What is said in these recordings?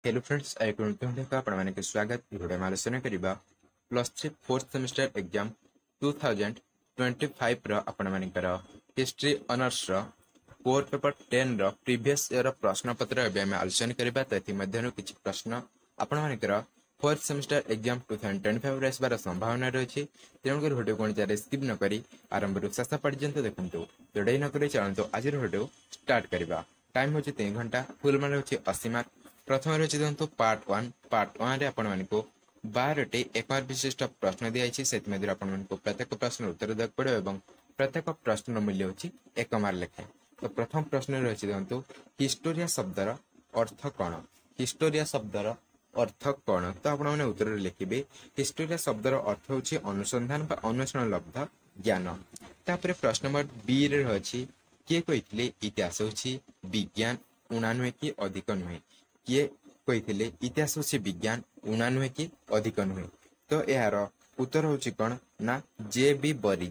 Hello friends I आपको स्वागत video आलोचना करबा +3 4th सेमेस्टर एग्जाम 2025 रो आपनकर हिस्ट्री ऑनर्स रो कोर पेपर 10 रो प्रीवियस ईयर प्रश्न पत्र एबे हम आलोचना करबा तथि मध्यनु किछि प्रश्न आपनकर 4th सेमेस्टर एग्जाम 2025 रे आसबार संभावना रही तेणुकर भिडियो कोन जारे स्किप न करी आरंभ रु शेष पर्यंत देखंतु जोडै न करी चलंतु आज भिडियो स्टार्ट करबा टाइम होछि 3 घंटा फुल मान होछि 80 मार्क प्रथम रही देखो पार्ट 1 रे आपण मानको 12 एक मार्क विशिष्ट प्रश्न दिखाई से प्रत्येक प्रश्न उत्तर देख पड़े और प्रत्येक प्रश्न मूल्य होची 1 मार्क लेखाएं। तो प्रथम प्रश्न रही देखो हिस्टोरिया शब्दर अर्थ कौन। हिस्टोरिया शब्दर अर्थ कौन तो आपण मैंने उत्तर लिखे हिस्टोरिया शब्दर अर्थ होची अनुसंधान बा अन्वेषण लब्ध ज्ञान। तापर प्रश्न नंबर बी रे रही किए कही इतिहास होची विज्ञान उणा नुहे कि अधिक नुहे। किए कही इतिहास होची विज्ञान उणा नुहे कि अधिक नुहे। तो यार उत्तर होची कौन ना जे बी बरी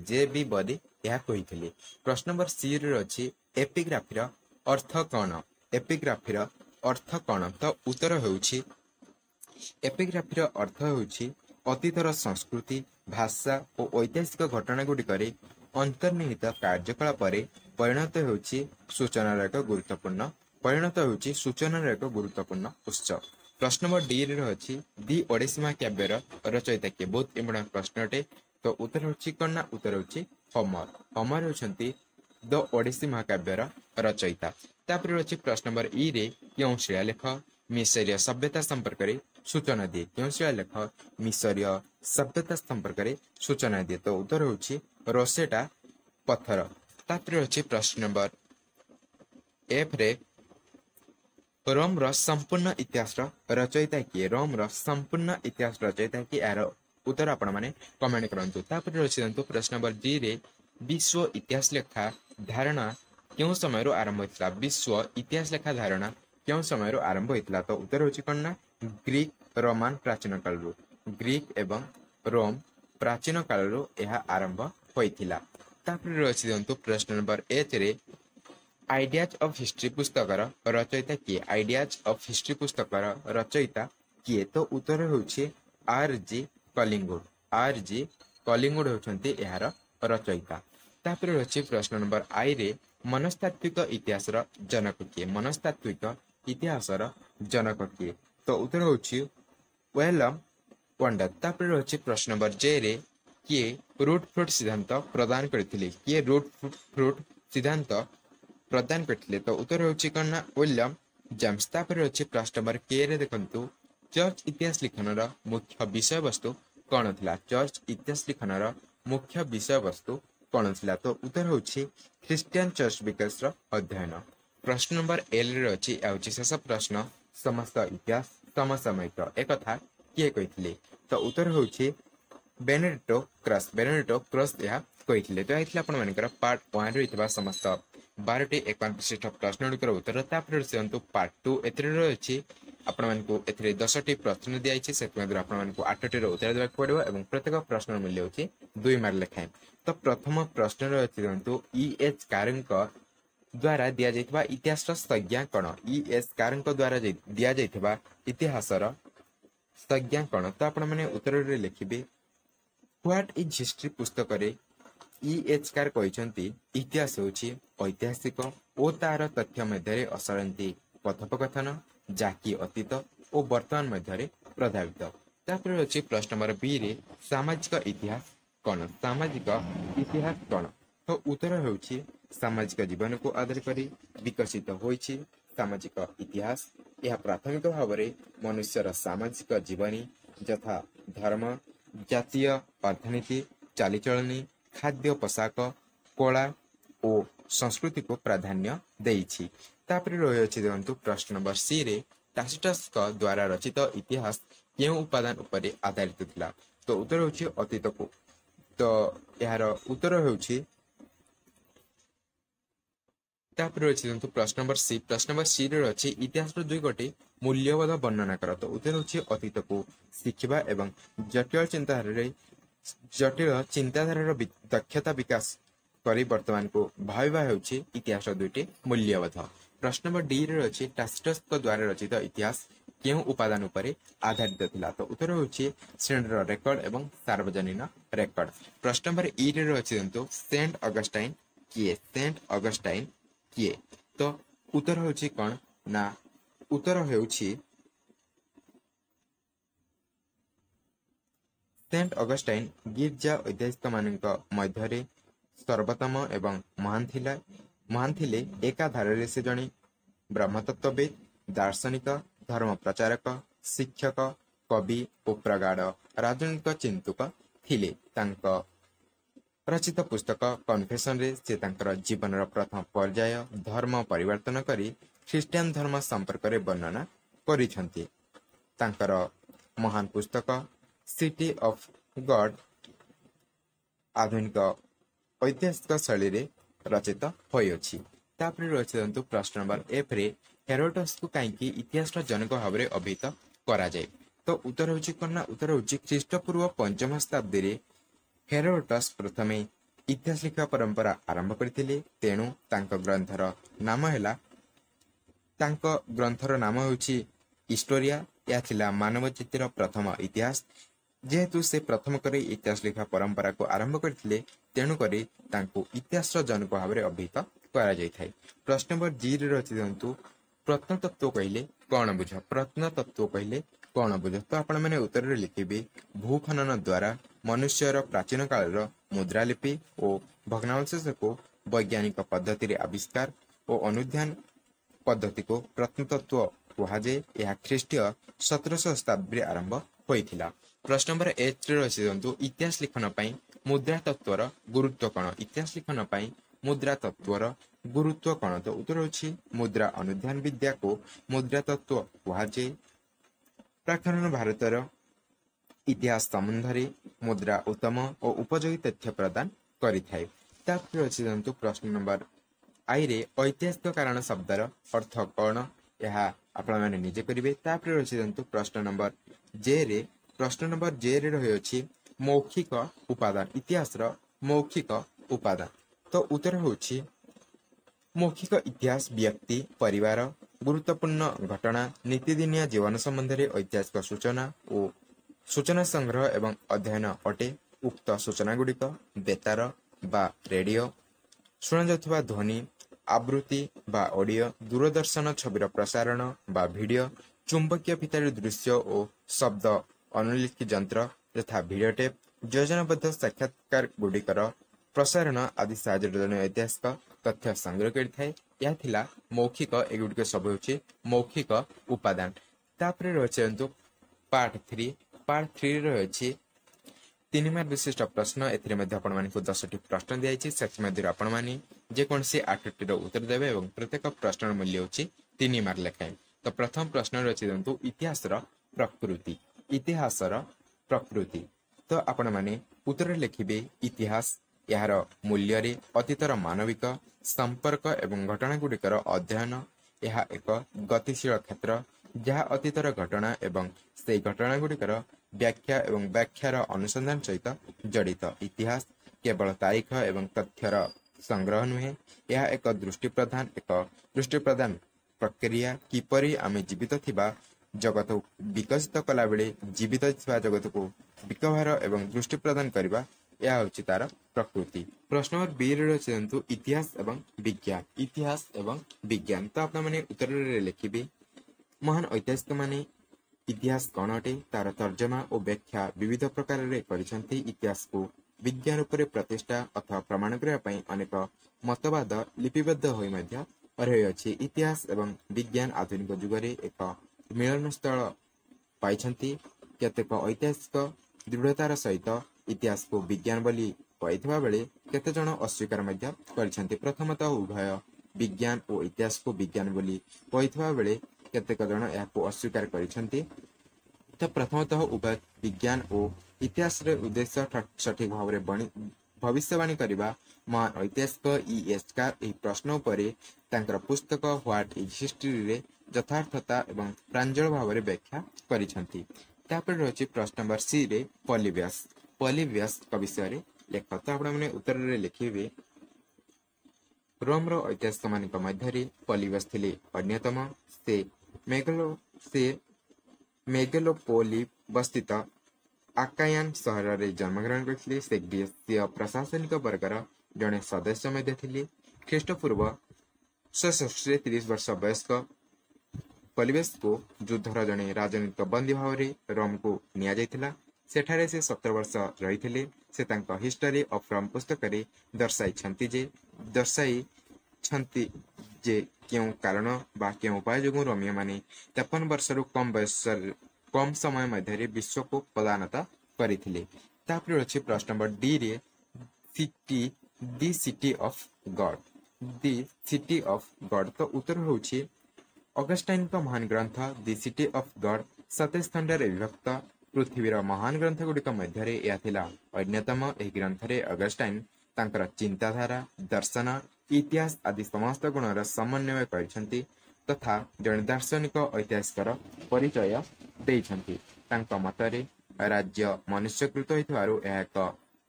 यह कही। प्रश्न नंबर सी रे अछि एपिग्राफीर अर्थ कौन। एपिग्राफीर अर्थ कौन तो उत्तर होची एपिग्राफीर अर्थ होची अतीतर संस्कृति भाषा और ऐतिहासिक घटना गुड़िकर अंतर्निहित कार्यकलाप परिणत होची सूचनार एक गुरुत्वपूर्ण उत्स। प्रश्न नंबर डी रे अछि दि ओडिसी महाकाव्यर रचयिता किए। बहुत इंपोर्टेंट प्रश्न अटे। तो उत्तर होची कौन ना उत्तर होची होमर। होमर होचंती द ओडिसी महाकाव्यर रचयिता। तापर अछि प्रश्न नंबर ई रे क्यों शिलालेख मिसरीय सभ्यता संपर्क रे सूचना दिए। क्यों शिलालेख मिसरीय सभ्यता संपर्क रे सूचना दिए। तो उत्तर होची रोसेटा पत्थर। तापर अछि प्रश्न नंबर एफ रे रोम रो संपूर्ण इतिहास रचयिता किए। रोम रो संपूर्ण इतिहास रचयिता किए यार उत्तर आपण माने कमेंट करंतु। तापर रछि दंतु प्रश्न नंबर डी रे विश्व इतिहास लेखा धारणा क्यों समय रो आरंभ होइतला। विश्व इतिहास लेखा धारणा क्यों समय रो आरंभ होइतला। तो उत्तर होछि कोन ना ग्रीक रोमान प्राचीन काल रो। ग्रीक एवं रोम प्राचीन काल रो यह आरंभ होइतिला। तापर रछि दंतु प्रश्न नंबर एच रे आइडियाज ऑफ हिस्ट्री पुस्तकर रचयिता किए। आइडियाज ऑफ हिस्ट्री पुस्तकर रचयिता किए। तो उत्तर होछि आर जी कलिंगुड। आर जी कलिंगुड होछंती यार रचयिता। तापर रछि प्रश्न नंबर आई रे मनस्तात्विक इतिहास जनक किए। मनस्तात्विक इतिहास जनक किए। तो उत्तर होछि वेलम वंडर। तापर रछि प्रश्न नंबर जे रे किए रूट फ्रूट सिद्धांत प्रदान करथिले। किए रूट फ्रूट सिद्धांत प्रदान करथिले। तो उत्तर होछि कोन ना विलियम जेम्स। तापर होछि प्रश्न नंबर के रे देखंतु चर्च इतिहास लिखनर मुख्य विषय वस्तु कोन थिला। चर्च इतिहास लिखनर मुख्य विषय वस्तु कोन थिला। तो उत्तर होछि ख्रिस्टियन चर्च विकास अध्ययन। प्रश्न नंबर एल रे अछि आउछि शेष प्रश्न समस्त इतिहास समसामयिक एक कथा किए कहिथिले। तो उत्तर होछि बेनेडिक्टो क्रस। बेनेडिक्टो क्रस यह कहिथिले। तो आइथिला आपण मानकर पार्ट 1 रे इतबा समस्त 12 एक मार्क विशिष्ट प्रश्न गुड़िकर उत्तर। तापर से पार्ट 2 एथरे अछि आपण मानकु एथरे 10टी प्रश्न दिया छै। से आपण मानकु 8टी रो उत्तर देबाक पड़िबो एवं प्रत्येक प्रश्न मूल्य होछि 2 मार्क लेखाएं। तो प्रथम प्रश्न रे अछि दंतु ई.एच. कारंक द्वारा दिया जायतबा इतिहास संज्ञा कोन। ई.एच. कारंक द्वारा दिया जायतबा इतिहास संज्ञा कोन। तो आपण माने उत्तर रे लिखिबे व्हाट इज हिस्ट्री पुस्तक रे ई.एच. कार कहिसंती इतिहास होछि ऐतिहासिक ओ तार तथ्य मध्य असरंती कथोपकथन जाकी अतीत और वर्तमान मध्य प्रभावित। तापर अछि प्रश्न नंबर बी रे सामाजिक इतिहास कोन। सामाजिक इतिहास कोन। तो उत्तर होछि सामाजिक जीवन को आधार करी विकसित होइछि सामाजिक इतिहास। यह प्राथमिक भाव में मनुष्यर सामाजिक जीवनी यथा धर्म जातीय अर्थनीति चालीचलनी खाद्य पोशाक कला और संस्कृति को प्राधान्य देइछि। तापर रही अछि देखंतु प्रश्न नंबर सी रे टासिटस द्वारा रचित इतिहास केउ उपादान उपरे आधारित थिला। तो उत्तर होछि अतीत को। तो यार उत्तर होछि तापर रही देखंतु प्रश्न नंबर सी। प्रश्न नंबर सी रे अछि इतिहास रो दुई गोटे मूल्यवान वर्णना कर। तो उत्तर होछि अतीत को शिखिबा एवं जटिल चिंताधारा दक्षता विकास करी वर्तमान को भाविबा हेउछि इतिहास दुईटी मूल्यवान। प्रश्न नंबर डी रे अछि टासिटस द्वारा रचित इतिहास केउ उपादान उपरे आधारित थिला। तो उत्तर होछि श्रेणीर रेकर्ड एवं सार्वजनीन रेकर्ड। प्रश्न नंबर ई रे अछि सेंट अगस्टाइन किए। सेंट अगस्टाइन किए। तो उत्तर होछि कोन ना उत्तर होछि सेंट अगस्टाइन गिर्जा ऐतिहासिक मानक मध्य सर्वोत्तम एवं महान थिले। एकाधारे से जणे ब्रह्मतत्वविद, दार्शनिक, धर्म प्रचारक, शिक्षक, कवि और प्रगाढ़ राजनीतिक चिंतक थिले। तांको रचित पुस्तक कन्फेशन रे से तांकर जीवन प्रथम पर्याय धर्म परिवर्तन करी ख्रीष्टियान धर्म संपर्क रे वर्णना करिसंती। तांकर महान पुस्तक सिटी ऑफ गॉड आधुनिक ऐतिहासिक शैली रे रचित होइछि। तापर रचित प्रश्न नंबर एफ रे हेरोडोटस को कहीं इतिहास जनक भाव में अभिहित करा जाए। तो उत्तर होछि कोना उत्तर होछि ख्रीष्टपूर्व 5th शताब्दी रे हेरोडोटस प्रथमे इतिहास लिखा परंपरा आरंभ करथिले। तेणु तांको ग्रंथर नाम होछि हिस्टोरिया। या थिला मानव जातिर प्रथम इतिहास। जेहेतु से प्रथम करे इतिहास लिखा परंपरा को आरंभ करथिले तेणु करी तांको इतिहास जनक भाव में अभिहित करा जाय थाय। प्रश्न नंबर जी रे रचि दंतु प्रत्नतत्व कहिले कोन बुझ। प्रत्नतत्व कहिले कोन बुझ। तो आपण माने उत्तर रे लिखिबे भूखनन द्वारा मनुष्यर प्राचीन काल मुद्रालिपि और भग्नावशेष को वैज्ञानिक पद्धति रे आविष्कार और अनुध्यान पद्धति को प्रत्नतत्व कुहाजे। यह ख्रीष्टीय 1700 शताब्दी आरंभ होइथिला। प्रश्न नंबर एच रे रचि दंतु इतिहास लिखन पई मुद्रा तत्वर गुरुत्व कोन। इतिहास लिखन पई मुद्रा तत्वर गुरुत्व कोन। तो उत्तर होछि मुद्रा अनुध्यान विद्या को मुद्रा तत्व कुहाजे। प्राचीन भारतर इतिहास संबंधी मुद्रा उत्तम और उपयोगी तथ्य प्रदान करिथाय। तापर रचि दंतु प्रश्न नंबर आई रे ऐतिहासिक कारण शब्दर अर्थ कोन यह आपण माने निजे करिवे। तापर रचि दंतु प्रश्न नंबर जे रे रही अछि मौखिक उपादान। इतिहास रो मौखिक उपादान। तो उत्तर होछि मौखिक इतिहास व्यक्ति परिवार गुरुत्वपूर्ण घटना नीतिदिनिया जीवन संबंध में ऐतिहासिक सूचना और सूचना संग्रह एवं अध्ययन अटे। उक्त सूचना गुड़िक बेतार बा रेडियो शुणा जाउथबा ध्वनि आवृत्ति बा ऑडियो दूरदर्शन छविर प्रसारण बा वीडियो चुंबकीय फितार दृश्य और शब्द अनुलिखित यंत्र यथा वीडियो टेप योजनाबद्ध साक्षात्कार गुड़िकर प्रसारण आदि साहाय्य ऐतिहासिक तथ्य संग्रह करिथाय। यह थिला मौखिक एगुड़िक सब होछि मौखिक उपादान। तापर रचयंतु पार्ट 3 रही 3 मार्क विशिष्ट प्रश्न। एथिरे मध्ये आपण मानकु 10टी प्रश्न दियाइछि। सेथि मध्ये आपण माने जे कोनसी 8टी रो उत्तर देबे एवं प्रत्येक प्रश्नर मूल्य होछि 3 मार्क लेखाए। तो प्रथम प्रश्न रचि दंतु इतिहासर प्रकृति। इतिहासर प्रकृति। तो आपण माने उत्तर लिखिबे इतिहास यार मूल्य रे अतीतर मानविक संपर्क एवं घटना गुड़िकर अध्ययन। यह एक गतिशील क्षेत्र जहाँ अतीतर घटना एवं से घटना गुड़िकर व्याख्या एवं व्याख्यार अनुसंधान सहित जड़ित। इतिहास केवल तारीख एवं तथ्यर संग्रह नुहे। यह एक दृष्टि प्रदान प्रक्रिया किपरि आमे जीवित थिबा जगत विकसित कला बेले जीवित थिबा जगत को विकभार एवं दृष्टि प्रदान करबा यह होछि तार प्रकृति। प्रश्न नंबर बी रे रचयंतु इतिहास एवं विज्ञान। इतिहास एवं विज्ञान। तो आपण माने उत्तर रे लिखिबे महान ऐतिहासिक माने इतिहास कौन अटे तार तर्जमा और व्याख्या विविध प्रकार रे करिसंती। इतिहास को विज्ञान उपरे प्रतिष्ठा अथवा प्रमाण करबा पई अनेक मतवाद लिपिबद्ध होई मध्य रही अछि। इतिहास एवं विज्ञान आधुनिक युग रे एक मिलन स्थल पाइछंती। केतेक ऐतिहासिक दृढ़तार सहित इतिहास को विज्ञान बोली कहिथबा बेले केते जण अस्वीकार मध्य करिसंती। प्रथमतः उभय विज्ञान और इतिहास को विज्ञान बोली कहिथबा बेले केतेक जण याको अस्वीकार करिसंती। तो प्रथमतः उभय विज्ञान और इतिहास रे उद्देश्य सठिक भाव में भविष्यवाणी करबा महान ऐतिहासिक E.S. कार एही प्रश्न उपरे तांकर पुस्तक व्हाट इज हिस्ट्री रे यथार्थता एवं प्रांजल भाव में व्याख्या करिसंती। तापर रही प्रश्न नंबर सी रे पॉलीबियस का विषय रे लेख। तो आपण माने उत्तर रे लिखिबे ରୋମର ଐତିହାସିକମାନଙ୍କ ମଧ୍ୟରେ ପଲିବସ୍ ଥିଲେ ଅନ୍ୟତମ। ସେ ମେଗାଲୋପୋଲିବସ୍ଥିତ ଆକାୟାନ୍ ସହରରେ ଜନ୍ମଗ୍ରହଣ କରିଥିଲେ। ସେ ଗ୍ରୀସୀୟ ପ୍ରଶାସନିକ ବର୍ଗର ଜଣେ ସଦସ୍ୟ ମଧ୍ୟ ଥିଲେ। ଖ୍ରୀଷ୍ଟପୂର୍ବ 660ରେ 30 ବର୍ଷ ବୟସ୍କ ପଲିବସ୍କୁ ଯୁଦ୍ଧର ଜଣେ ରାଜନୈତିକ ବନ୍ଦୀ ଭାବରେ ରୋମକୁ ନିଆଯାଇଥିଲା। ସେଠାରେ ସେ 17 ବର୍ଷ ରହିଥିଲେ। ସେ ତାଙ୍କ ହିଷ୍ଟରୀ ଅଫ୍ ରୋମ୍ ପୁସ୍ତକରେ ଦର୍ଶାଇଛନ୍ତି ଯେ କେଉଁ କାରଣ ବା କେଉଁ ଉପାୟ ଯୋଗୁଁ ରୋମୀୟମାନେ 53 ବର୍ଷରୁ କମ୍ ସମୟ ମଧ୍ୟରେ ବିଶ୍ୱକୁ ପଦାନତ କରିଥିଲେ। ତାପରେ ଅଛି ପ୍ରଶ୍ନ ନମ୍ବର ଡି ରେ the city of God. The city of God ତ ଉତ୍ତର ହେଉଛି ଅଗଷ୍ଟାଇନଙ୍କ ମହାନ ଗ୍ରନ୍ଥ ଦି ସିଟି ଅଫ୍ ଗଡ୍ 27 ଖଣ୍ଡରେ ବିଭକ୍ତ ପୃଥିବୀର ମହାନ ଗ୍ରନ୍ଥ ଗୁଡ଼ିକ ମଧ୍ୟରେ ଏହା ଥିଲା ଅନ୍ୟତମ। ଏହି ଗ୍ରନ୍ଥରେ ଅଗଷ୍ଟାଇନ ତାଙ୍କର ଚିନ୍ତାଧାରା, ଦର୍ଶନ, ଇତିହାସ ଆଦି ସମସ୍ତ ଗୁଣର ସମନ୍ୱୟ କରିଛନ୍ତି ତଥା ଜଣେ ଦାର୍ଶନିକ ଐତିହାସିକର ପରିଚୟ ଦେଇଛନ୍ତି। ତାଙ୍କ ମତରେ ରାଜ୍ୟ ମନୁଷ୍ୟକୃତ ହୋଇଥିବାରୁ ଏହା ଏକ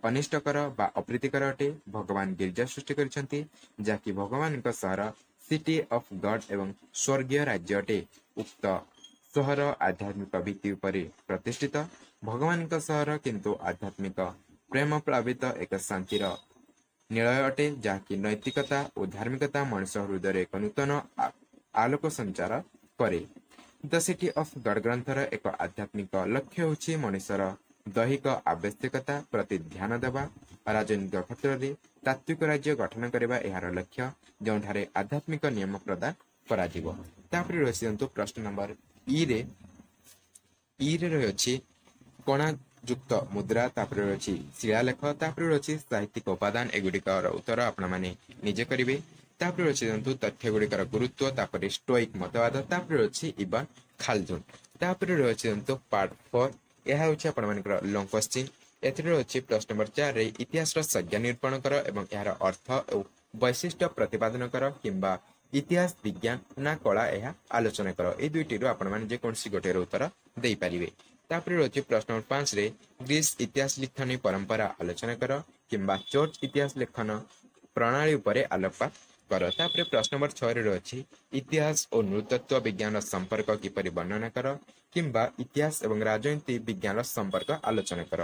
ଅନିଷ୍ଟକର ବା ଅପ୍ରୀତିକର ଅଟେ। ଭଗବାନ ଗିର୍ଜା ସୃଷ୍ଟି କରିଛନ୍ତି ଯାହାକି ଭଗବାନଙ୍କ ସହର ସିଟି ଅଫ୍ ଗଡ୍ ଏବଂ ସ୍ୱର୍ଗୀୟ ରାଜ୍ୟ ଅଟେ। ଉକ୍ତ ସହର ଆଧ୍ୟାତ୍ମିକ ଭିତ୍ତି ଉପରେ ପ୍ରତିଷ୍ଠିତ। ଭଗବାନଙ୍କ ସହର କିନ୍ତୁ ଆଧ୍ୟାତ୍ମିକ ପ୍ରେମ ପ୍ଳାବିତ ଏକ ଶାନ୍ତିର ନିଳୟ ଅଟେ ଯାହାକି ନୈତିକତା ଓ ଧାର୍ମିକତା ମଣିଷ ହୃଦୟରେ ଏକ ନୂତନ ଆଲୋକ ସଞ୍ଚାର କରେ। ଦ ସିଟି ଅଫ୍ ଗଡ୍ ଗ୍ରନ୍ଥର ଏକ ଆଧ୍ୟାତ୍ମିକ ଲକ୍ଷ୍ୟ ହେଉଛି ମଣିଷର ଦୈହିକ ଆବଶ୍ୟକତା ପ୍ରତି ଧ୍ୟାନ ଦେବା। ରାଜନୈତିକ କ୍ଷେତ୍ରରେ ତାତ୍ତ୍ୱିକ ରାଜ୍ୟ ଗଠନ କରିବା ଏହାର ଲକ୍ଷ୍ୟ, ଯେଉଁଠାରେ ଆଧ୍ୟାତ୍ମିକ ନିୟମ ପ୍ରଦାନ କରାଯିବ। ତାପରେ ରହିଛି ପ୍ରଶ୍ନ ନମ୍ବର ଇରେ ରହିଅଛି କଣାଯୁକ୍ତ ମୁଦ୍ରା, ତାପରେ ରହିଛି ଶିଳାଲେଖ, ତାପରେ ରହିଛି ସାହିତ୍ୟିକ ଉପାଦାନ। ଏଗୁଡ଼ିକର ଉତ୍ତର ଆପଣମାନେ ନିଜେ କରିବେ। ତାପରେ ରହିଛି ତଥ୍ୟ ଗୁଡ଼ିକର ଗୁରୁତ୍ୱ, ତାପରେ ଷ୍ଟୋଇକ୍ ମତବାଦ, ତାପରେ ରହିଛି ଇବନ ଖାଲଦୁନ। ତାପରେ ରହିଛି ପାର୍ଟ 4, ଏହା ହେଉଛି ଆପଣମାନଙ୍କର ଲଙ୍ଗ କ୍ୱେଶ୍ଚିନ୍। ଏଥିରେ ରହିଛି ପ୍ରଶ୍ନ ନମ୍ବର 4ରେ ଇତିହାସର ସଂଜ୍ଞା ନିରୂପଣ କର ଏବଂ ଏହାର ଅର୍ଥ ଓ ବୈଶିଷ୍ଟ୍ୟ ପ୍ରତିପାଦନ କର, କିମ୍ବା ଇତିହାସ ବିଜ୍ଞାନ ନା କଳା ଏହା ଆଲୋଚନା କର। এই ଦୁଇଟିରୁ ଆପଣମାନେ ଯେକୌଣସି ଗୋଟିଏର ଉତ୍ତର ଦେଇପାରିବେ। ତାପରେ ରହିଛି ପ୍ରଶ୍ନ ନମ୍ବର 5ରେ ଗ୍ରୀସ ଇତିହାସ ଲିଖନୀ ପରମ୍ପରା ଆଲୋଚନା କର, କିମ୍ବା ଚର୍ଚ୍ଚ ଇତିହାସ ଲେଖନ ପ୍ରଣାଳୀ ଉପରେ ଆଲୋକପାତ କର। ତାପରେ ପ୍ରଶ୍ନ ନମ୍ବର 6ରେ ରହିଛି ଇତିହାସ ଓ ନୃତତ୍ତ୍ୱ ବିଜ୍ଞାନର ସମ୍ପର୍କ କିପରି ବର୍ଣ୍ଣନା କର, କିମ୍ବା ଇତିହାସ ଏବଂ ରାଜନୀତି ବିଜ୍ଞାନର ସମ୍ପର୍କ ଆଲୋଚନା କର।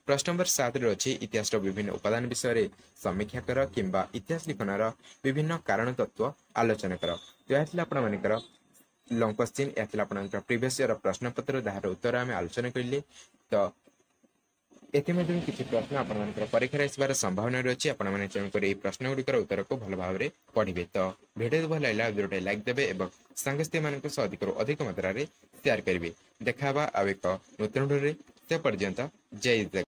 ପ୍ରଶ୍ନ ନମ୍ବର 7ରେ ଅଛି ଇତିହାସର ବିଭିନ୍ନ ଉପାଦାନ ବିଷୟରେ ସମୀକ୍ଷା କର, କିମ୍ବା ଇତିହାସ ଲିଖନର ବିଭିନ୍ନ କାରଣ ତତ୍ତ୍ୱ ଆଲୋଚନା କର। ତ ଏହା ଥିଲା ଆପଣମାନଙ୍କର ଲଙ୍ଗ କ୍ୱେଶ୍ଚିନ୍। ଏହା ଥିଲା ଆପଣଙ୍କର ପ୍ରିଭିୟସ୍ ଇୟର ପ୍ରଶ୍ନପତ୍ର, ଯାହାର ଉତ୍ତର ଆମେ ଆଲୋଚନା କରିଲେ। ତ ଏଥିମଧ୍ୟରୁ କିଛି ପ୍ରଶ୍ନ ଆପଣମାନଙ୍କର ପରୀକ୍ଷାରେ ଆସିବାର ସମ୍ଭାବନା ରହିଛି। ଆପଣମାନେ ତେଣୁକରି ଏହି ପ୍ରଶ୍ନ ଗୁଡ଼ିକର ଉତ୍ତରକୁ ଭଲ ଭାବରେ ପଢ଼ିବେ। ତ ଭିଡ଼ିଓ ଭଲ ଲାଗିଲା ଭିଡ଼ିଓଟି ଲାଇକ୍ ଦେବେ ଏବଂ ସାଙ୍ଗସାଥୀମାନଙ୍କ ସହ ଅଧିକରୁ ଅଧିକ ମାତ୍ରାରେ ସେୟାର କରିବେ। ଦେଖା ହେବା ଆଉ ଏକ ନୂତନ ଭିଡ଼ିଓରେ। ସେ ପର୍ଯ୍ୟନ୍ତ ଜୟ ଜଗନ୍ନାଥ।